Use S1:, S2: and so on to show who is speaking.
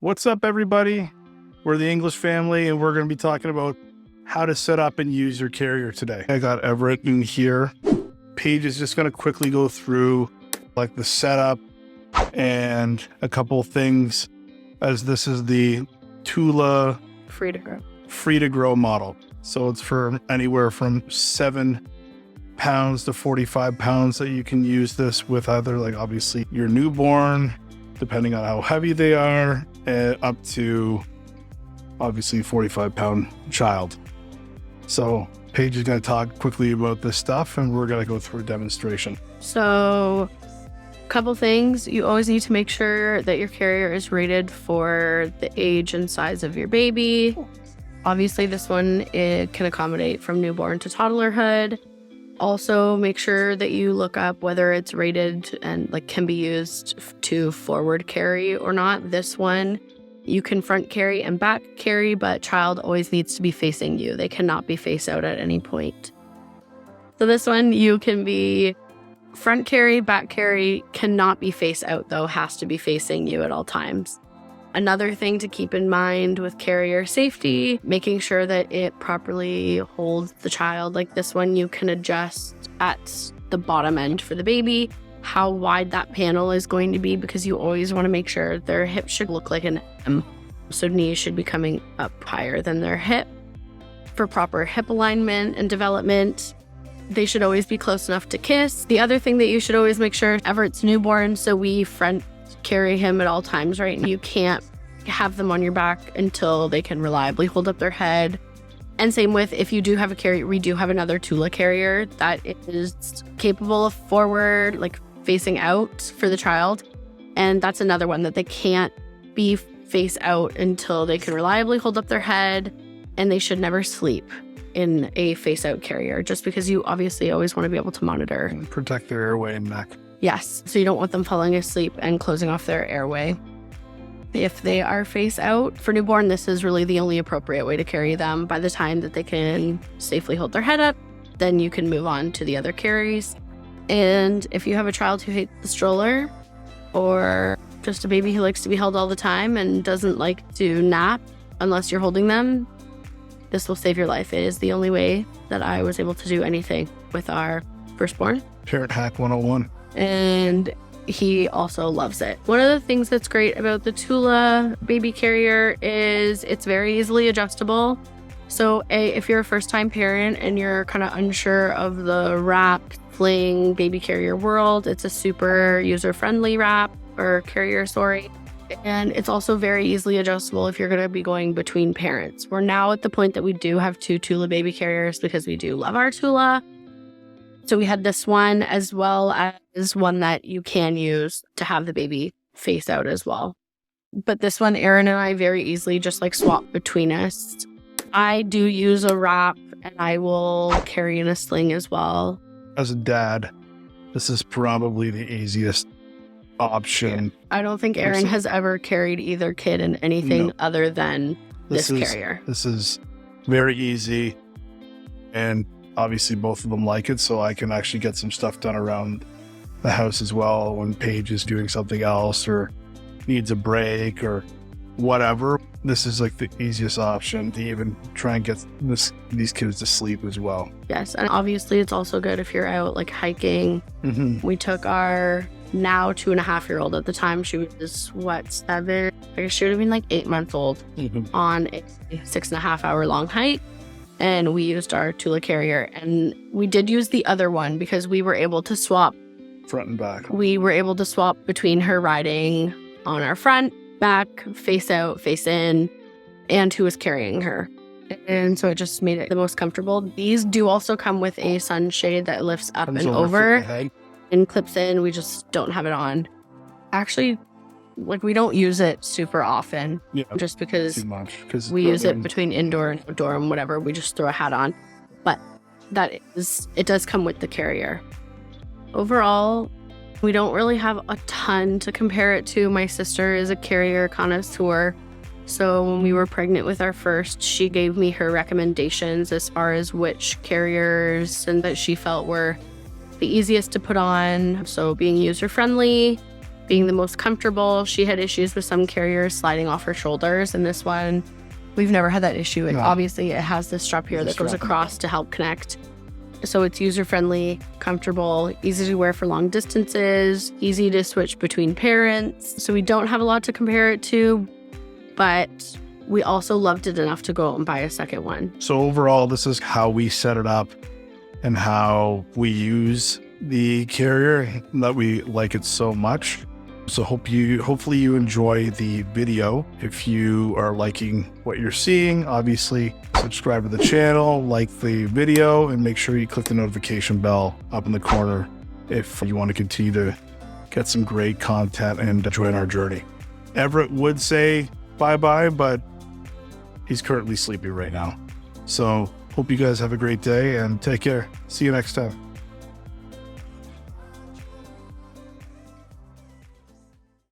S1: What's up, everybody? We're the English family, and we're going to be talking about how to set up and use your carrier today. I got Everett in here. Paige is just going to quickly go through like the setup and a couple things, as this is the Tula Free to Grow model. So it's for anywhere from 7 pounds to 45 pounds that you can use this with, either like obviously your newborn, depending on how heavy they are, up to obviously 45-pound child. So Paige is going to talk quickly about this stuff, and we're going to go through a demonstration.
S2: So a couple things. You always need to make sure that your carrier is rated for the age and size of your baby. Obviously, this one, it can accommodate from newborn to toddlerhood. Also, make sure that you look up whether it's rated and can be used to forward carry or not. This one, you can front carry and back carry, but child always needs to be facing you. They cannot be face out at any point. So this one, you can be front carry, back carry, cannot be face out though, has to be facing you at all times. Another thing to keep in mind with carrier safety, making sure that it properly holds the child. Like this one, you can adjust at the bottom end for the baby how wide that panel is going to be, because you always want to make sure their hip should look like an M. So knees should be coming up higher than their hip. For proper hip alignment and development, they should always be close enough to kiss. The other thing that you should always make sure, Everett's newborn, so we front carry him at all times, right? You can't have them on your back until they can reliably hold up their head. And same with, if you do have a carrier, we do have another Tula carrier that is capable of forward, facing out for the child. And that's another one that they can't be face out until they can reliably hold up their head, and they should never sleep in a face out carrier, just because you obviously always want to be able to monitor
S1: And protect their airway and neck.
S2: Yes, so you don't want them falling asleep and closing off their airway. If they are face out for newborn, this is really the only appropriate way to carry them. By the time that they can safely hold their head up, then you can move on to the other carries. And if you have a child who hates the stroller, or just a baby who likes to be held all the time and doesn't like to nap unless you're holding them, this will save your life. It is the only way that I was able to do anything with our firstborn.
S1: Parent Hack 101.
S2: And he also loves it. One of the things that's great about the Tula baby carrier is it's very easily adjustable. So if you're a first-time parent and you're kind of unsure of the wrap, sling, baby carrier world, it's a super user-friendly wrap or carrier, sorry. And it's also very easily adjustable if you're going to be going between parents. We're now at the point that we do have 2 Tula baby carriers because we do love our Tula. So we had this one, as well as one that you can use to have the baby face out as well. But this one, Aaron and I very easily just swap between us. I do use a wrap, and I will carry in a sling as well.
S1: As a dad, this is probably the easiest option.
S2: I don't think Aaron has ever carried either kid in anything other than this carrier.
S1: This is very easy, and obviously both of them like it, so I can actually get some stuff done around the house as well when Paige is doing something else or needs a break or whatever. This is the easiest option to even try and get these kids to sleep as well. Yes,
S2: and obviously it's also good if you're out hiking.
S1: Mm-hmm.
S2: We took our now 2.5-year-old, at the time she was 7, she would have been 8 months old, on a 6.5-hour long hike. And we used our Tula carrier, and we did use the other one because we were able to swap
S1: front and back.
S2: We were able to swap between her riding on our front, back, face out, face in, and who was carrying her. And so it just made it the most comfortable. These do also come with a sunshade that lifts up and over and clips in. We just don't have it on. Actually, we don't use it super often, just because
S1: too much,
S2: we use it between indoor and outdoor and whatever. We just throw a hat on. But it does come with the carrier. Overall, we don't really have a ton to compare it to. My sister is a carrier connoisseur. So when we were pregnant with our first, she gave me her recommendations as far as which carriers and that she felt were the easiest to put on. So being user-friendly, being the most comfortable. She had issues with some carriers sliding off her shoulders, and this one, we've never had that issue. And obviously it has this strap here that goes across to help connect. So it's user-friendly, comfortable, easy to wear for long distances, easy to switch between parents. So we don't have a lot to compare it to, but we also loved it enough to go out and buy a second one.
S1: So overall, this is how we set it up and how we use the carrier, that we like it so much. So hopefully you enjoy the video. If you are liking what you're seeing, obviously subscribe to the channel, like the video, and make sure you click the notification bell up in the corner if you want to continue to get some great content and join our journey. Everett would say bye-bye, but he's currently sleeping right now. So hope you guys have a great day and take care. See you next time.